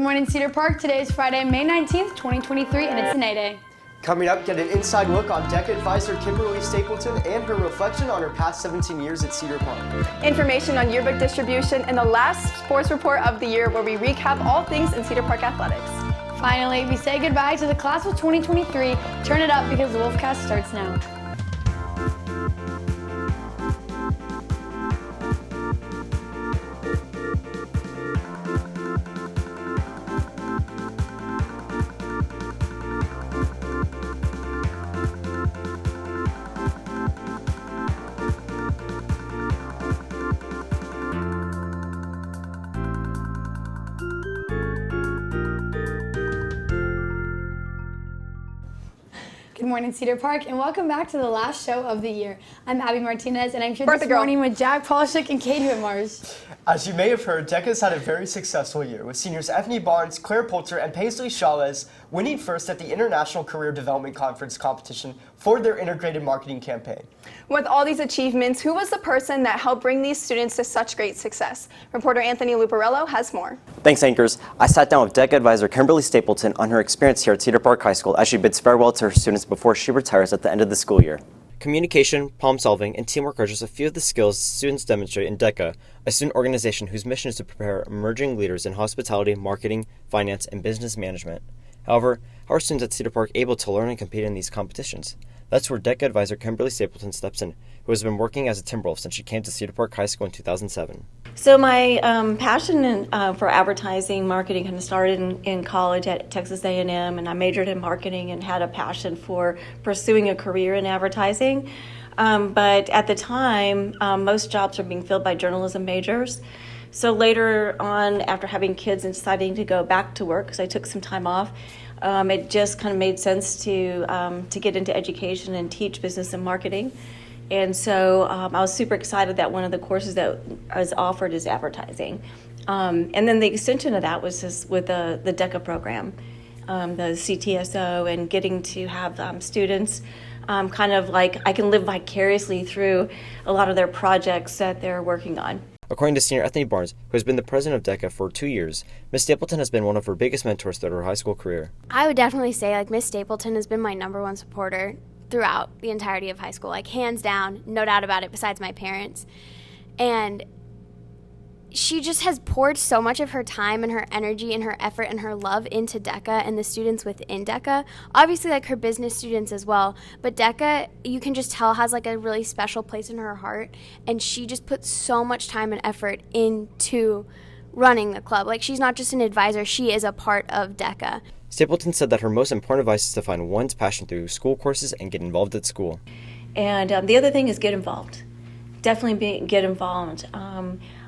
morning, Cedar Park. Today is Friday, May 19th, 2023, and it's Sine Day. Coming up, get an inside look on DECA advisor Kimberly Stapleton and her reflection on her past 17 years at Cedar Park. Information on yearbook distribution and the last sports report of the year where we recap all things in Cedar Park athletics. Finally, we say goodbye to the class of 2023. Turn it up because the Wolfcast starts now. Good morning, Cedar Park, and welcome back to the last show of the year. I'm Abby Martinez, and I'm here this morning with Jack Polishuk and Katie Whitmars. As you may have heard, DECA has had a very successful year, with seniors Ethne Barnes, Claire Poulter, and Paisley Chavez winning first at the International Career Development Conference competition for their integrated marketing campaign. With all these achievements, who was the person that helped bring these students to such great success? Reporter Anthony Luparello has more. Thanks, anchors. I sat down with DECA advisor Kimberly Stapleton on her experience here at Cedar Park High School as she bids farewell to her students before she retires at the end of the school year. Communication, problem-solving, and teamwork are just a few of the skills students demonstrate in DECA, a student organization whose mission is to prepare emerging leaders in hospitality, marketing, finance, and business management. However, how are students at Cedar Park able to learn and compete in these competitions? That's where DECA advisor Kimberly Stapleton steps in, who has been working as a Timberwolf since she came to Cedar Park High School in 2007. So my passion for advertising marketing kind of started in college at Texas A&M, and I majored in marketing and had a passion for pursuing a career in advertising. But at the time, most jobs were being filled by journalism majors. So later on, after having kids and deciding to go back to work, because I took some time off, it just kind of made sense to get into education and teach business and marketing. And so I was super excited that one of the courses that was offered is advertising. And then the extension of that was just with the DECA program, the CTSO, and getting to have students kind of like I can live vicariously through a lot of their projects that they're working on. According to senior Ethne Barnes, who has been the president of DECA for 2 years, Ms. Stapleton has been one of her biggest mentors throughout her high school career. I would definitely say Ms. Stapleton has been my number one supporter throughout the entirety of high school, hands down, no doubt about it, besides my parents. And she just has poured so much of her time and her energy and her effort and her love into DECA and the students within DECA. Obviously, her business students as well. But DECA, you can just tell, has a really special place in her heart. And she just puts so much time and effort into running the club. She's not just an advisor, she is a part of DECA. Stapleton said that her most important advice is to find one's passion through school courses and get involved at school. And the other thing is get involved. Definitely get involved.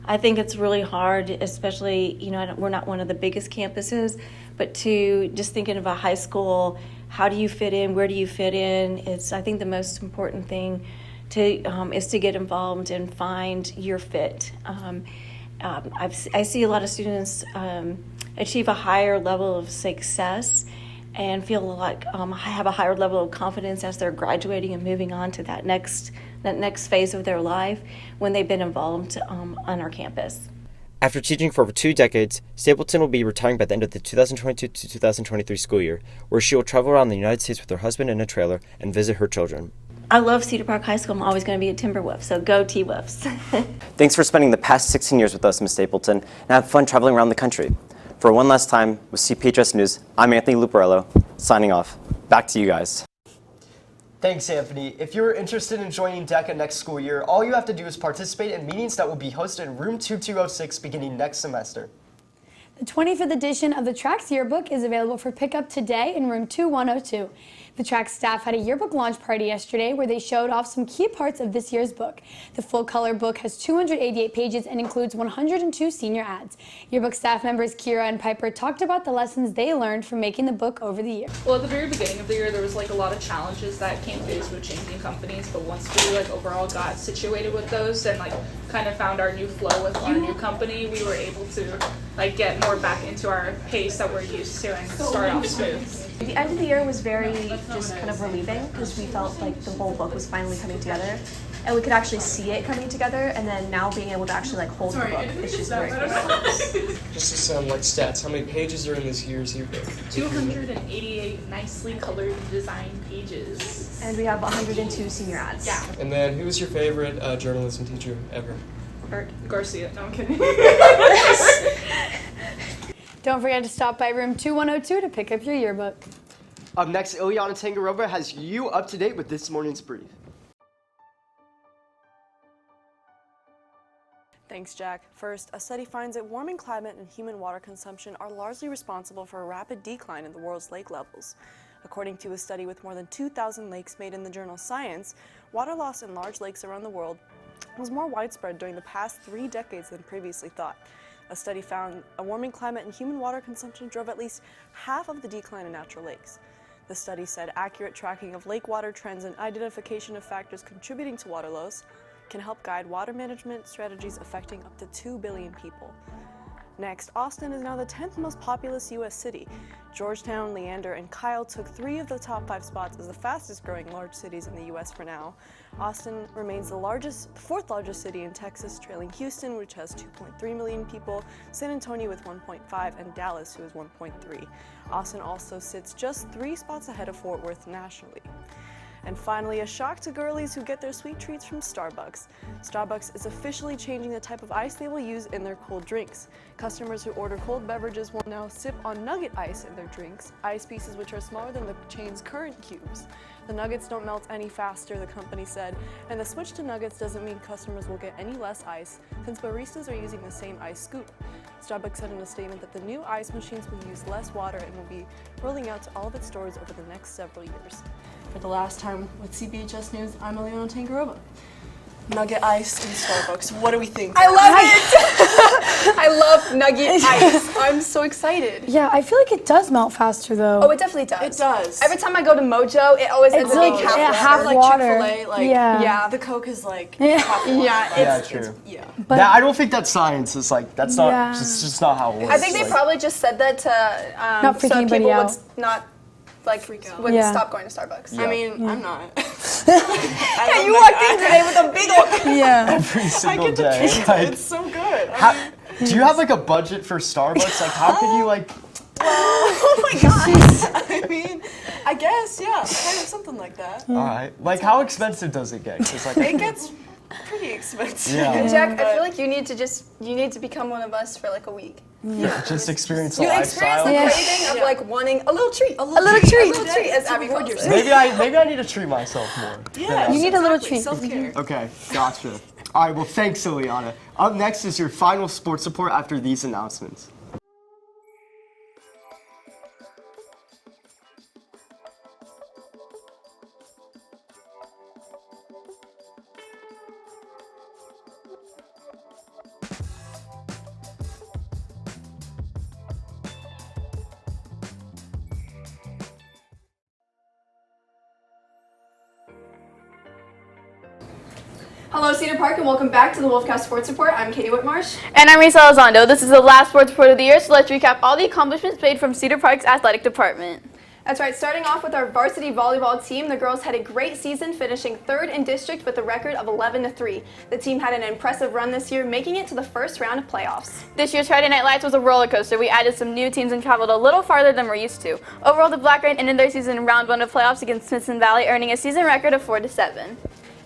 I think it's really hard, especially, we're not one of the biggest campuses, but to just thinking of a high school, how do you fit in, where do you fit in? I think the most important thing is to get involved and find your fit. I see a lot of students achieve a higher level of success and feel like have a higher level of confidence as they're graduating and moving on to that next phase of their life when they've been involved on our campus. After teaching for over 2 decades, Stapleton will be retiring by the end of the 2022 to 2023 school year, where she will travel around the United States with her husband in a trailer and visit her children. I love Cedar Park High School. I'm always going to be a Timberwolf, so go T-Wolves. Thanks for spending the past 16 years with us, Ms. Stapleton, and have fun traveling around the country. For one last time, with CPHS News, I'm Anthony Luparello, signing off. Back to you guys. Thanks, Anthony. If you're interested in joining DECA next school year, all you have to do is participate in meetings that will be hosted in room 2206 beginning next semester. The 25th edition of the Track's yearbook is available for pickup today in room 2102. The Track staff had a yearbook launch party yesterday where they showed off some key parts of this year's book. The full-color book has 288 pages and includes 102 senior ads. Yearbook staff members Kira and Piper talked about the lessons they learned from making the book over the year. Well, at the very beginning of the year, there was a lot of challenges that came faced with changing companies, but once we overall got situated with those and kind of found our new flow with our new company, we were able to get more back into our pace that we're used to and start off smooth. The end of the year was very just kind of relieving because we felt like the whole book was finally coming together. and we could actually see it coming together, and then now being able to actually like hold the book is just very cool. Just some like stats. How many pages are in this year's yearbook? 288 nicely colored design pages. And we have 102 senior ads. Yeah. And then, who was your favorite journalism teacher ever? Bert. Garcia. No, I'm kidding. Don't forget to stop by room 2102 to pick up your yearbook. Up next, Ileana Tangarova has you up to date with this morning's brief. Thanks, Jack. First, a study finds that warming climate and human water consumption are largely responsible for a rapid decline in the world's lake levels. According to a study with more than 2,000 lakes made in the journal Science, water loss in large lakes around the world was more widespread during the past 3 decades than previously thought. A study found a warming climate and human water consumption drove at least half of the decline in natural lakes. The study said accurate tracking of lake water trends and identification of factors contributing to water loss can help guide water management strategies affecting up to 2 billion people. Next, Austin is now the 10th most populous U.S. city. Georgetown, Leander, and Kyle took 3 of the top 5 spots as the fastest growing large cities in the U.S. for now. Austin remains the 4th largest city in Texas, trailing Houston, which has 2.3 million people, San Antonio with 1.5, and Dallas, who is 1.3. Austin also sits just 3 spots ahead of Fort Worth nationally. And finally, a shock to girlies who get their sweet treats from Starbucks. Starbucks is officially changing the type of ice they will use in their cold drinks. Customers who order cold beverages will now sip on nugget ice in their drinks, ice pieces which are smaller than the chain's current cubes. The nuggets don't melt any faster, the company said, and the switch to nuggets doesn't mean customers will get any less ice, since baristas are using the same ice scoop. Starbucks said in a statement that the new ice machines will use less water and will be rolling out to all of its stores over the next several years. For the last time with CBHS News, I'm Ileana Tangarova. Nugget ice in Starbucks. What do we think? I love it! I love nugget ice. I'm so excited. Yeah, I feel like it does melt faster though. Oh, it definitely does. It does. Every time I go to Mojo, it always ends It's up being like half half water. water. Like Chick-fil-A, like Yeah. the Coke is like Yeah. half water. Yeah, True. Yeah. But I don't think that science is like, that's not, Yeah. it's just not how it works. I think they Like, probably just said that to Not freak so anybody people out. would not like Freak out. wouldn't Yeah. stop going to Starbucks. Yeah. I mean, I'm not. Yeah, you walked in today with a big old. yeah. every single day. Taste it. Like, It's so good. do you have like a budget for Starbucks? Like, how could you like? Oh my god. I mean, I guess, yeah, kind of something like that. All right. Like, how expensive does it get? 'Cause, like, It gets pretty expensive. Yeah. Jack, I feel like you need to become one of us for like a week. just experience the You experience lifestyle. the Yeah. craving of like wanting a little treat, treat. as Abby calls it. Maybe I need to treat myself more. Yeah, You need a little treat. Self-care. Okay, gotcha. All right, well, thanks, Ileana. Up next is your final sports report after these announcements. Hello, Cedar Park, and welcome back to the Wolfcast Sports Report. I'm Katie Whitmarsh. And I'm Risa Elizondo. This is the last sports report of the year, so let's recap all the accomplishments made from Cedar Park's athletic department. That's right, starting off with our varsity volleyball team, the girls had a great season, finishing 3rd in district with a record of 11-3. The team had an impressive run this year, making it to the first round of playoffs. This year's Friday Night Lights was a roller coaster. We added some new teams and traveled a little farther than we're used to. Overall, the Black Rain ended their season in round 1 of playoffs against Smithson Valley, earning a season record of 4-7.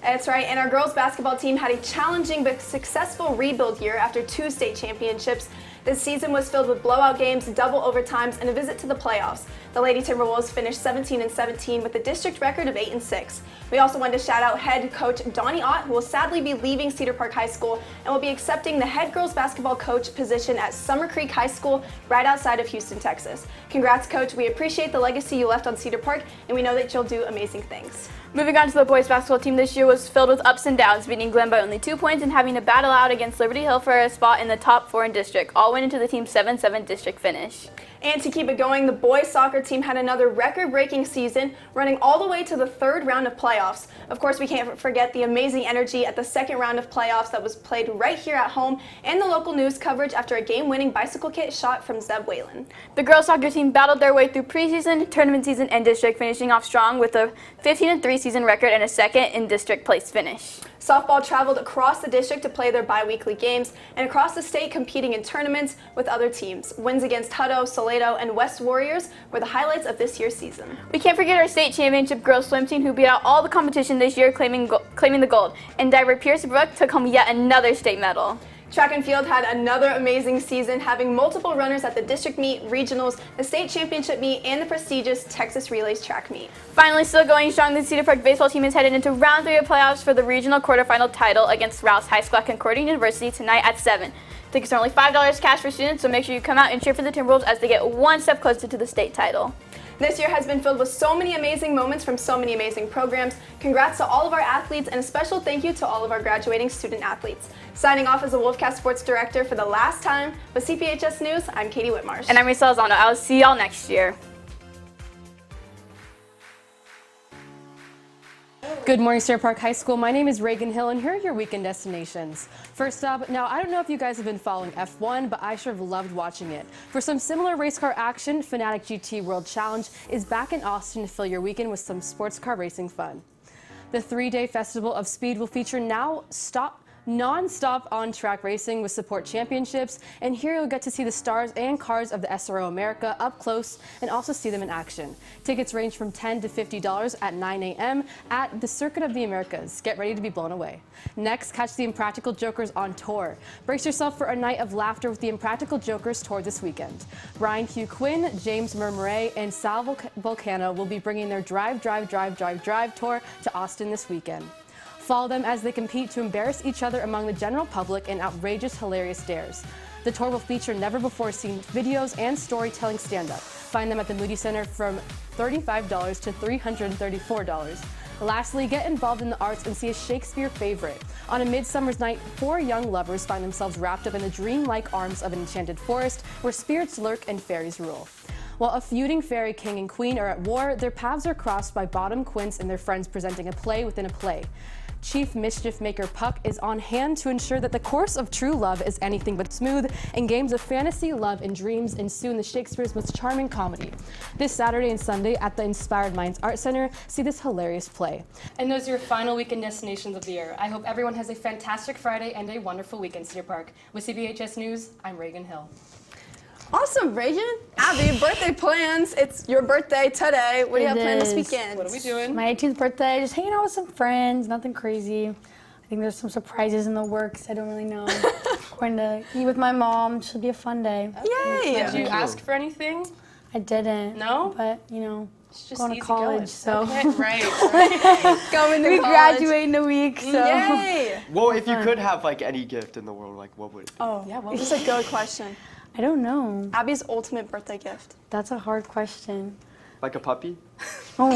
That's right, and our girls basketball team had a challenging but successful rebuild year after 2 state championships. This season was filled with blowout games, double overtimes, and a visit to the playoffs. The Lady Timberwolves finished 17-17 with a district record of 8-6. We also wanted to shout out head coach Donnie Ott, who will sadly be leaving Cedar Park High School and will be accepting the head girls basketball coach position at Summer Creek High School right outside of Houston, Texas. Congrats, coach. We appreciate the legacy you left on Cedar Park, and we know that you'll do amazing things. Moving on to the boys basketball team, this year was filled with ups and downs, beating Glenn by only 2 points and having to battle out against Liberty Hill for a spot in the top 4 in district, all all went into the team's 7-7 district finish. And to keep it going, the boys soccer team had another record-breaking season, running all the way to the third round of playoffs. Of course, we can't forget the amazing energy at the second round of playoffs that was played right here at home, and the local news coverage after a game-winning bicycle kick shot from Zeb Whalen. The girls soccer team battled their way through preseason, tournament season, and district, finishing off strong with a 15-3 season record and a second in district place finish. Softball traveled across the district to play their bi-weekly games and across the state competing in tournaments with other teams. Wins against Hutto, Salado, and West Warriors were the highlights of this year's season. We can't forget our state championship girls swim team who beat out all the competition this year, claiming the gold. And diver Pierce Brook took home yet another state medal. Track and field had another amazing season, having multiple runners at the district meet, regionals, the state championship meet, and the prestigious Texas Relays track meet. Finally, still going strong, the Cedar Park baseball team is headed into round 3 of playoffs for the regional quarterfinal title against Rouse High School at Concordia University tonight at 7. Tickets are only $5 cash for students, so make sure you come out and cheer for the Timberwolves as they get one step closer to the state title. This year has been filled with so many amazing moments from so many amazing programs. Congrats to all of our athletes, and a special thank you to all of our graduating student athletes. Signing off as the Wolfcast Sports Director for the last time with CPHS News, I'm Katie Whitmarsh. And I'm Risa Lozano. I'll see y'all next year. Good morning, Cedar Park High School. My name is Reagan Hill, and here are your weekend destinations. First up, now I don't know if you guys have been following F1, but I sure have loved watching it. For some similar race car action, Fanatic GT World Challenge is back in Austin to fill your weekend with some sports car racing fun. The 3-day Festival of Speed will feature non-stop on-track racing with support championships, and here you'll get to see the stars and cars of the SRO America up close and also see them in action. Tickets range from $10 to $50 at 9 a.m. at the Circuit of the Americas. Get ready to be blown away. Next, catch the Impractical Jokers on tour. Brace yourself for a night of laughter with the Impractical Jokers tour this weekend. Brian Hugh Quinn, James Murmuray, and Sal Volcano will be bringing their Drive tour to Austin this weekend. Follow them as they compete to embarrass each other among the general public in outrageous, hilarious dares. The tour will feature never-before-seen videos and storytelling stand-up. Find them at the Moody Center from $35 to $334. Lastly, get involved in the arts and see a Shakespeare favorite. On a midsummer's night, 4 young lovers find themselves wrapped up in the dreamlike arms of an enchanted forest where spirits lurk and fairies rule. While a feuding fairy king and queen are at war, their paths are crossed by Bottom Quince and their friends presenting a play within a play. Chief Mischief Maker Puck is on hand to ensure that the course of true love is anything but smooth, and games of fantasy, love, and dreams ensue in the Shakespeare's most charming comedy. This Saturday and Sunday at the Inspired Minds Art Center, see this hilarious play. And those are your final weekend destinations of the year. I hope everyone has a fantastic Friday and a wonderful weekend, Cedar Park. With CPHS News, I'm Reagan Hill. Awesome, Reagan. Abby, birthday plans. It's your birthday today. What do you have planned this weekend? What are we doing? My 18th birthday, just hanging out with some friends, nothing crazy. I think there's some surprises in the works. I don't really know. Going to eat with my mom. Should be a fun day. Yay! Did you ask for anything? I didn't. No? But, you know, It's just going to easy college, going. so. Okay, right. Going to We college. graduate in a week, so. Yay! Well, if you could have like any gift in the world, like what would it be? Oh, Yeah, what this is a good question. I don't know. Abby's ultimate birthday gift. That's a hard question. Like a puppy? Oh,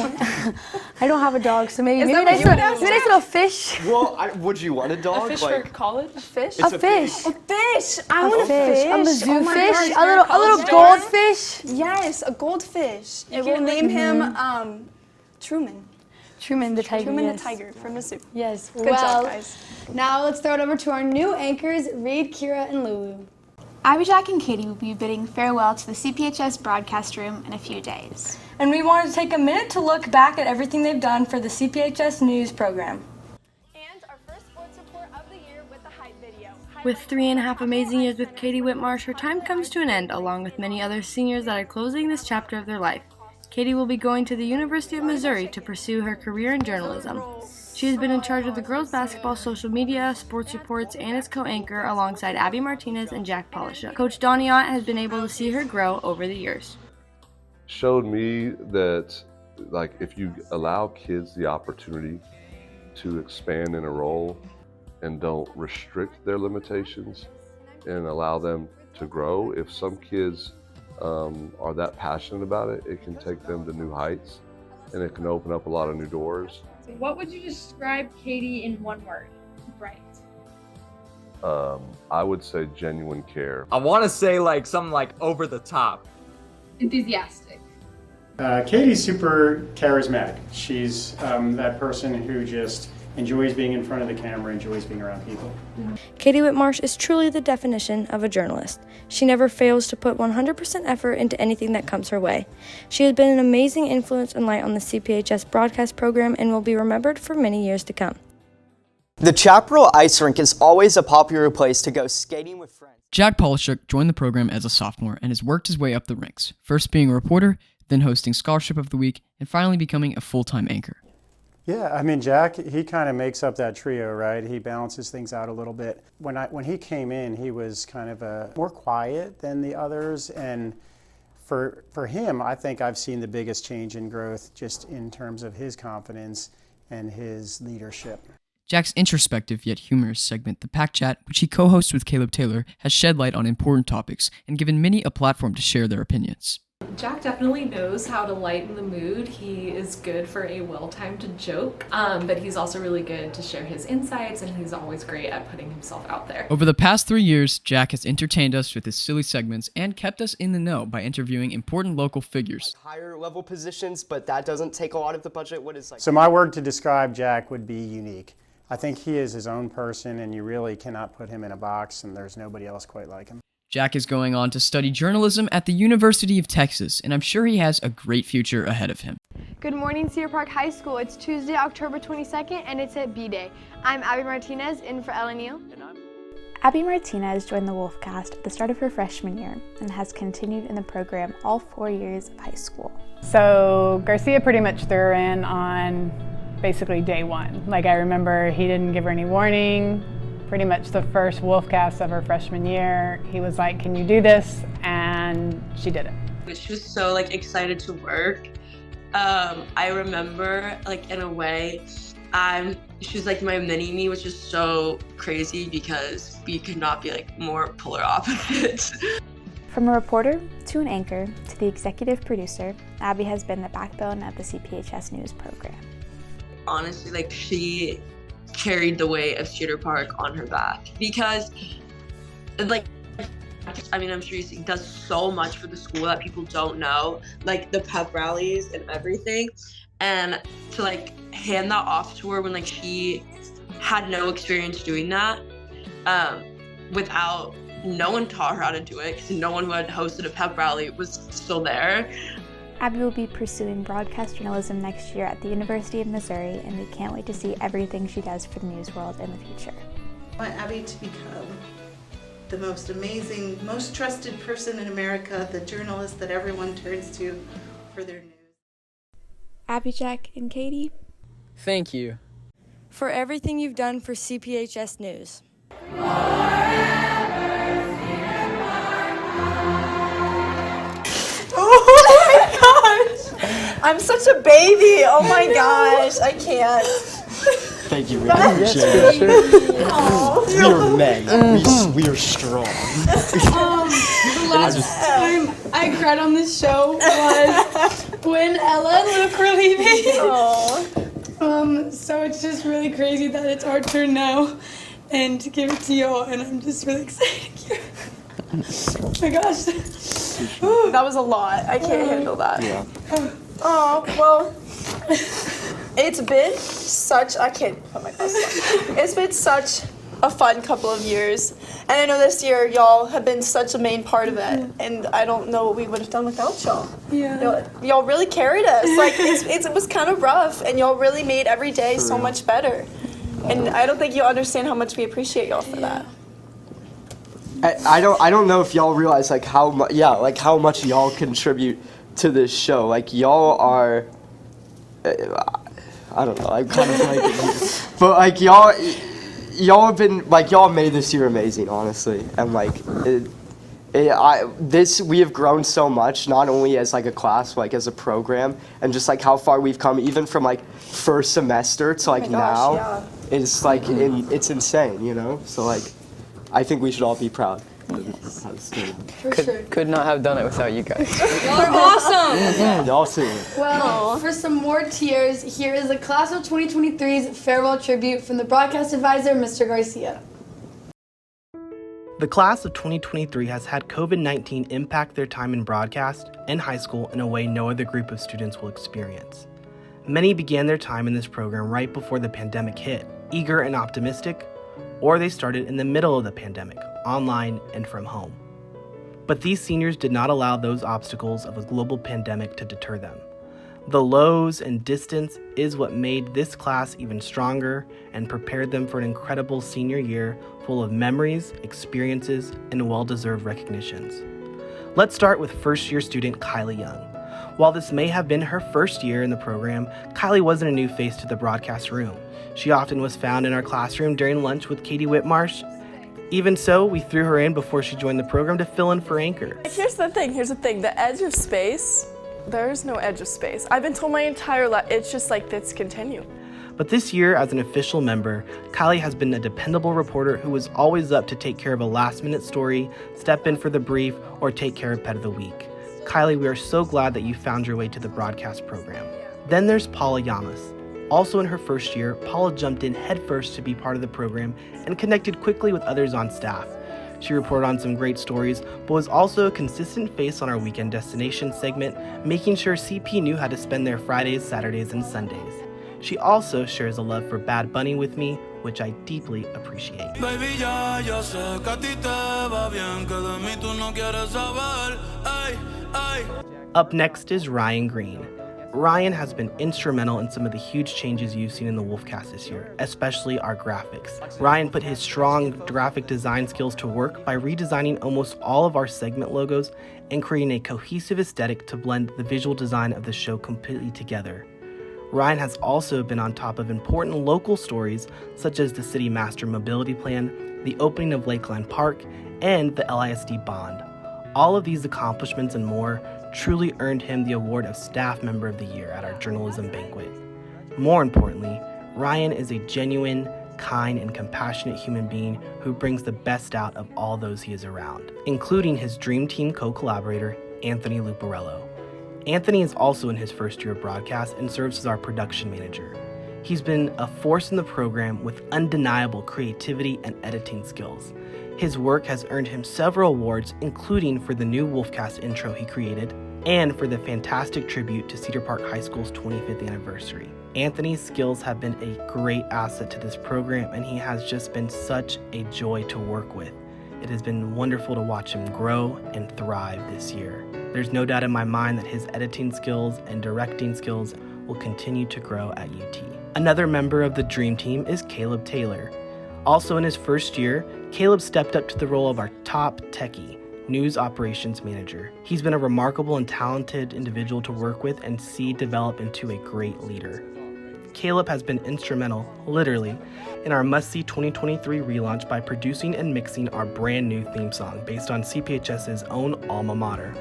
I don't have a dog, so maybe Is maybe that what nice you would little, ask? maybe nice little fish. Well, would you want a dog? A fish like, for college? A fish? It's A fish. A fish! I want a Fish. fish. A Mizzou Oh my fish. gosh, A little yes. goldfish. Yes, a goldfish. And can we'll name him Truman. Truman the tiger. Truman yes. the tiger from Mizzou. Yes. Good well, job, guys. now let's throw it over to our new anchors, Reed, Kira, and Lulu. Abby, Jack, and Katie will be bidding farewell to the CPHS broadcast room in a few days. And we wanted to take a minute to look back at everything they've done for the CPHS News program. And our first sports report of the year with the hype video. With 3.5 amazing years with Katie Whitmarsh, her time comes to an end, along with many other seniors that are closing this chapter of their life. Katie will be going to the University of Missouri to pursue her career in journalism. She has been in charge of the girls' basketball social media, sports reports, and is co-anchor alongside Abby Martinez and Jack Polishuk. Coach Doniot has been able to see her grow over the years. Showed me that, like, if you allow kids the opportunity to expand in a role and don't restrict their limitations and allow them to grow, if some kids are that passionate about it, it can take them to new heights and it can open up a lot of new doors. What would you describe Katie in one word? Bright. I would say genuine care. I want to say like something like over the top. Enthusiastic. Katie's super charismatic. She's that person who just enjoys being in front of the camera, enjoys being around people. Katie Whitmarsh is truly the definition of a journalist. She never fails to put 100% effort into anything that comes her way. She has been an amazing influence and light on the CPHS broadcast program and will be remembered for many years to come. The Chaparral Ice Rink is always a popular place to go skating with friends. Jack Polishuk joined the program as a sophomore and has worked his way up the ranks, first being a reporter, then hosting Scholarship of the Week, and finally becoming a full-time anchor. Yeah, I mean, Jack, he kind of makes up that trio, right? He balances things out a little bit. When he came in, he was kind of more quiet than the others, and for him, I think I've seen the biggest change in growth just in terms of his confidence and his leadership. Jack's introspective yet humorous segment, The Pack Chat, which he co-hosts with Caleb Taylor, has shed light on important topics and given many a platform to share their opinions. Jack definitely knows how to lighten the mood. He is good for a well-timed joke, but he's also really good to share his insights, and he's always great at putting himself out there. Over the past 3 years, Jack has entertained us with his silly segments and kept us in the know by interviewing important local figures. Higher level positions, but that doesn't take a lot of the budget. What is like? So my word to describe Jack would be unique. I think he is his own person, and you really cannot put him in a box, and there's nobody else quite like him. Jack is going on to study journalism at the University of Texas, and I'm sure he has a great future ahead of him. Good morning, Cedar Park High School. It's Tuesday, October 22nd, and it's at B-Day. I'm Abby Martinez, in for Ellen Neal. Abby Martinez joined the Wolfcast at the start of her freshman year and has continued in the program all 4 years of high school. So Garcia pretty much threw her in on basically day one. Like, I remember he didn't give her any warning. Pretty much the first Wolfcast of her freshman year, he was like, "Can you do this?" And she did it. She was so excited to work. I remember in a way, she was my mini me, which is so crazy because we could not be more polar opposites. From a reporter to an anchor to the executive producer, Abby has been the backbone of the CPHS News program. Honestly, she carried the weight of Cedar Park on her back because, I'm sure she does so much for the school that people don't know, the pep rallies and everything, and to hand that off to her when she had no experience doing that, without no one taught her how to do it because no one who had hosted a pep rally was still there. Abby will be pursuing broadcast journalism next year at the University of Missouri, and we can't wait to see everything she does for the news world in the future. I want Abby to become the most amazing, most trusted person in America, the journalist that everyone turns to for their news. Abby, Jack, and Katie, Thank you for everything you've done for CPHS News. I'm such a baby. Oh my gosh, I can't. Thank you, we appreciate it. We are men. We are strong. The last time I cried on this show was when Ella and Luke were leaving. So it's just really crazy that it's our turn now and to give it to y'all, and I'm just really excited. Oh my gosh. That was a lot. I can't handle that. Yeah. Oh, well, it's been such, I can't put my glasses on. It's been such a fun couple of years. And I know this year y'all have been such a main part of it. And I don't know what we would have done without y'all. Yeah. Y'all really carried us. It was kind of rough, and y'all really made every day so much better. And I don't think you understand how much we appreciate y'all for that. I don't know if y'all realize how much y'all contribute to this show. Y'all are, I don't know, I'm kind of it, but y'all have been y'all made this year amazing, honestly, and we have grown so much, not only as a class, as a program, and just how far we've come, even from first semester to now. Yeah. It's it's insane, you know. So I think we should all be proud. Could not have done it without you guys. Y'all are awesome! Y'all too. Well, for some more tears, here is the Class of 2023's farewell tribute from the broadcast advisor, Mr. Garcia. The class of 2023 has had COVID-19 impact their time in broadcast and high school in a way no other group of students will experience. Many began their time in this program right before the pandemic hit, eager and optimistic, or they started in the middle of the pandemic, online and from home. But these seniors did not allow those obstacles of a global pandemic to deter them. The lows and distance is what made this class even stronger and prepared them for an incredible senior year full of memories, experiences, and well-deserved recognitions. Let's start with first-year student Kylie Young. While this may have been her first year in the program, Kylie wasn't a new face to the broadcast room. She often was found in our classroom during lunch with Katie Whitmarsh. Even so, we threw her in before she joined the program to fill in for Anchor. Here's the thing, the edge of space, there's no edge of space. I've been told my entire life, it's just like this continue. But this year, as an official member, Kylie has been a dependable reporter who was always up to take care of a last-minute story, step in for the brief, or take care of Pet of the Week. Kylie, we are so glad that you found your way to the broadcast program. Then there's Paula Yamas. Also in her first year, Paula jumped in headfirst to be part of the program and connected quickly with others on staff. She reported on some great stories, but was also a consistent face on our Weekend Destination segment, making sure CP knew how to spend their Fridays, Saturdays, and Sundays. She also shares a love for Bad Bunny with me, which I deeply appreciate. Baby, ya sé que a ti te va bien, que de mí tú no quieres saber. Ay, ay. Up next is Ryan Green. Ryan has been instrumental in some of the huge changes you've seen in the Wolfcast this year, especially our graphics. Ryan put his strong graphic design skills to work by redesigning almost all of our segment logos and creating a cohesive aesthetic to blend the visual design of the show completely together. Ryan has also been on top of important local stories such as the City Master Mobility Plan, the opening of Lakeland Park, and the LISD Bond. All of these accomplishments and more truly earned him the award of Staff Member of the Year at our journalism banquet. More importantly, Ryan is a genuine, kind, and compassionate human being who brings the best out of all those he is around, including his Dream Team co-collaborator, Anthony Luparello. Anthony is also in his first year of broadcast and serves as our production manager. He's been a force in the program with undeniable creativity and editing skills. His work has earned him several awards, including for the new Wolfcast intro he created and for the fantastic tribute to Cedar Park High School's 25th anniversary. Anthony's skills have been a great asset to this program, and he has just been such a joy to work with. It has been wonderful to watch him grow and thrive this year. There's no doubt in my mind that his editing skills and directing skills will continue to grow at UT. Another member of the Dream Team is Caleb Taylor. Also in his first year, Caleb stepped up to the role of our top techie, News Operations Manager. He's been a remarkable and talented individual to work with and see develop into a great leader. Caleb has been instrumental, literally, in our must-see 2023 relaunch by producing and mixing our brand new theme song based on CPHS's own alma mater.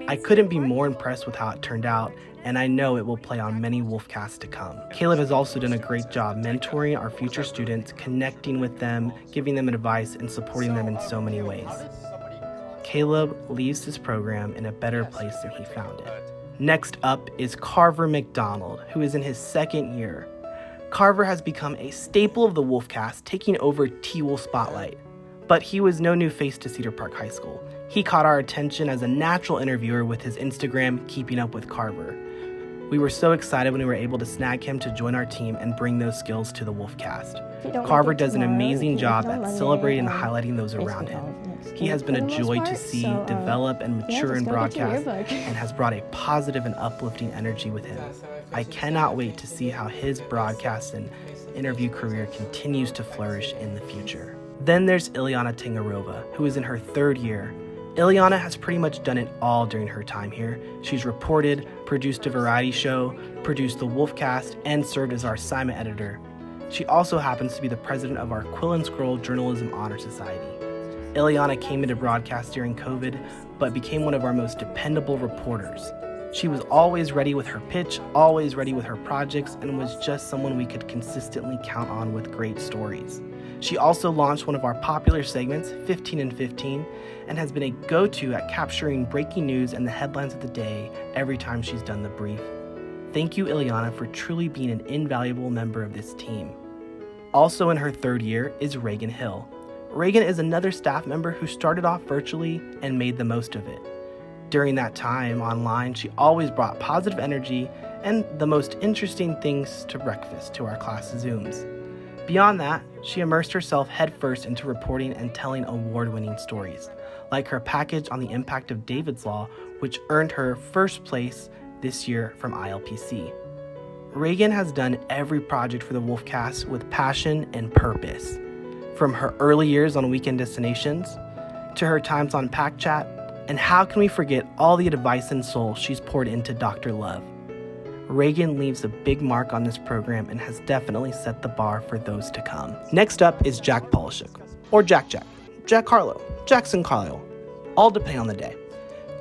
I couldn't be more impressed with how it turned out, and I know it will play on many Wolfcasts to come. Caleb has also done a great job mentoring our future students, connecting with them, giving them advice, and supporting them in so many ways. Caleb leaves this program in a better place than he found it. Next up is Carver McDonald, who is in his second year. Carver has become a staple of the Wolfcast, taking over T-Wolf Spotlight. But he was no new face to Cedar Park High School. He caught our attention as a natural interviewer with his Instagram, Keeping Up with Carver. We were so excited when we were able to snag him to join our team and bring those skills to the Wolfcast. Carver does an amazing job at celebrating and highlighting those around him. He has been a joy to see develop and mature in broadcast and has brought a positive and uplifting energy with him. I cannot wait to see how his broadcast and interview career continues to flourish in the future. Then there's Ileana Tingarova, who is in her third year. Ileana has pretty much done it all during her time here. She's reported, produced a variety show, produced the Wolfcast, and served as our assignment editor. She also happens to be the president of our Quill and Scroll Journalism Honor Society. Ileana came into broadcast during COVID, but became one of our most dependable reporters. She was always ready with her pitch, always ready with her projects, and was just someone we could consistently count on with great stories. She also launched one of our popular segments, 15 and 15, and has been a go-to at capturing breaking news and the headlines of the day every time she's done the brief. Thank you, Ileana, for truly being an invaluable member of this team. Also in her third year is Reagan Hill. Reagan is another staff member who started off virtually and made the most of it. During that time online, she always brought positive energy and the most interesting things to breakfast to our class Zooms. Beyond that, she immersed herself headfirst into reporting and telling award-winning stories, like her package on the impact of David's Law, which earned her first place this year from ILPC. Reagan has done every project for the Wolfcast with passion and purpose. From her early years on Weekend Destinations, to her times on Pack Chat, and how can we forget all the advice and soul she's poured into Dr. Love. Reagan leaves a big mark on this program and has definitely set the bar for those to come. Next up is Jack Polishuk, or Jack, Jack Harlow, Jackson Carlisle, all depending on the day.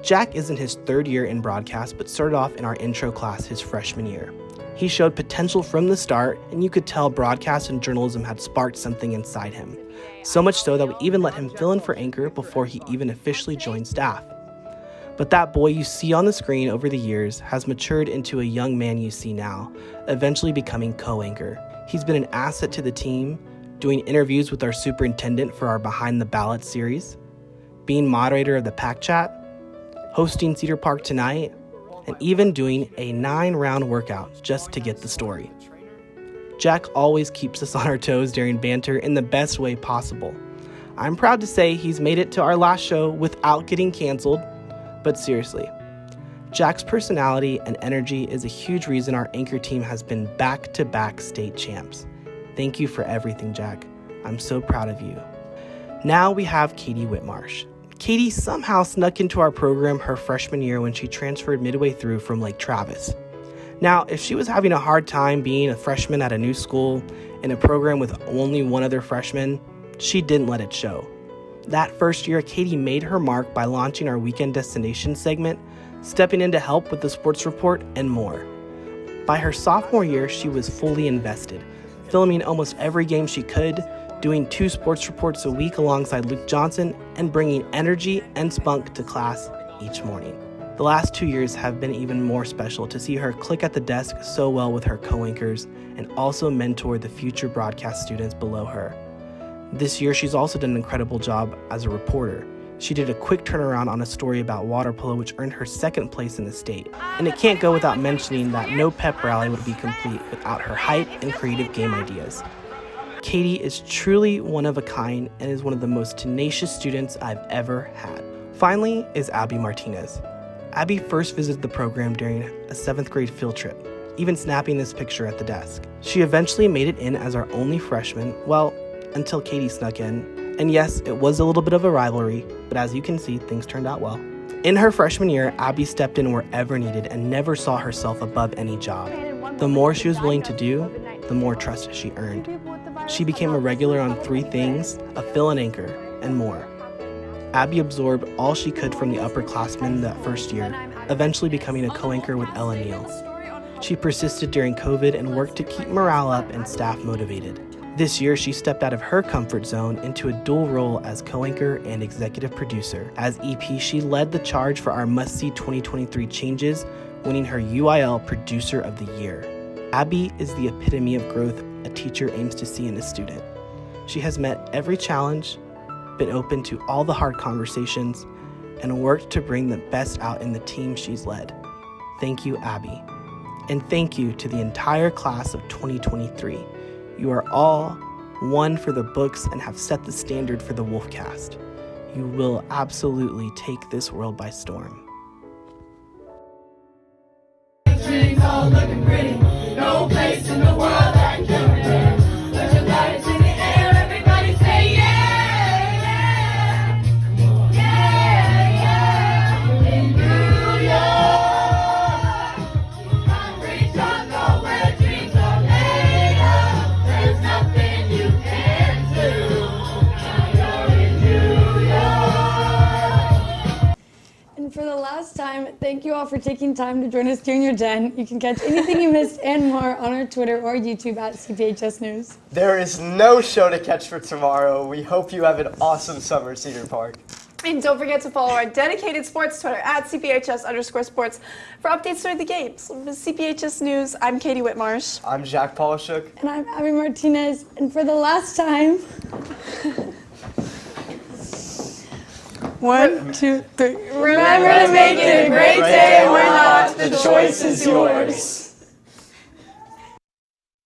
Jack is in his third year in broadcast, but started off in our intro class his freshman year. He showed potential from the start, and you could tell broadcast and journalism had sparked something inside him. So much so that we even let him fill in for Anchor before he even officially joined staff. But that boy you see on the screen over the years has matured into a young man you see now, eventually becoming co-anchor. He's been an asset to the team, doing interviews with our superintendent for our Behind the Ballot series, being moderator of the Pack Chat, hosting Cedar Park Tonight, and even doing a 9-round workout just to get the story. Jack always keeps us on our toes during banter in the best way possible. I'm proud to say he's made it to our last show without getting canceled, but seriously, Jack's personality and energy is a huge reason our Anchor team has been back-to-back state champs. Thank you for everything, Jack. I'm so proud of you. Now we have Katie Whitmarsh. Katie somehow snuck into our program her freshman year when she transferred midway through from Lake Travis. Now, if she was having a hard time being a freshman at a new school in a program with only one other freshman, she didn't let it show. That first year, Katie made her mark by launching our Weekend Destination segment, stepping in to help with the sports report, and more. By her sophomore year, she was fully invested, filming almost every game she could, doing 2 sports reports a week alongside Luke Johnson, and bringing energy and spunk to class each morning. The last 2 years have been even more special to see her click at the desk so well with her co-anchors and also mentor the future broadcast students below her. This year, she's also done an incredible job as a reporter. She did a quick turnaround on a story about water polo, which earned her 2nd place in the state. And it can't go without mentioning that no pep rally would be complete without her hype and creative game ideas. Katie is truly one of a kind and is one of the most tenacious students I've ever had. Finally is Abby Martinez. Abby first visited the program during a 7th grade field trip, even snapping this picture at the desk. She eventually made it in as our only freshman, well, until Katie snuck in. And yes, it was a little bit of a rivalry, but as you can see, things turned out well. In her freshman year, Abby stepped in wherever needed and never saw herself above any job. The more she was willing to do, the more trust she earned. She became a regular on 3 things, a fill-in anchor, and more. Abby absorbed all she could from the upperclassmen that first year, eventually becoming a co-anchor with Ella Neal. She persisted during COVID and worked to keep morale up and staff motivated. This year, she stepped out of her comfort zone into a dual role as co-anchor and executive producer. As EP, she led the charge for our must-see 2023 changes, winning her UIL Producer of the Year. Abby is the epitome of growth a teacher aims to see in a student. She has met every challenge, been open to all the hard conversations, and worked to bring the best out in the team she's led. Thank you, Abby. And thank you to the entire class of 2023. You are all one for the books and have set the standard for the Wolfcast. You will absolutely take this world by storm. Dreams all looking pretty. No place in the world that can compare. Put your lighters in the air, everybody say yeah, yeah. Yeah, yeah. In New York, concrete don't know where dreams are made of. There's nothing you can't do. Now you're in New York. And for the last time Thank you all for taking time to join us during your Gen. You can catch anything you missed and more on our Twitter or YouTube at CPHS News. There is no show to catch for tomorrow. We hope you have an awesome summer, Cedar Park. And don't forget to follow our dedicated sports Twitter at CPHS_sports for updates during the games. With CPHS News, I'm Katie Whitmarsh. I'm Jack Polishuk. And I'm Abby Martinez. And for the last time, 1, 2, 3. Remember to make it a great day or not. The choice is yours.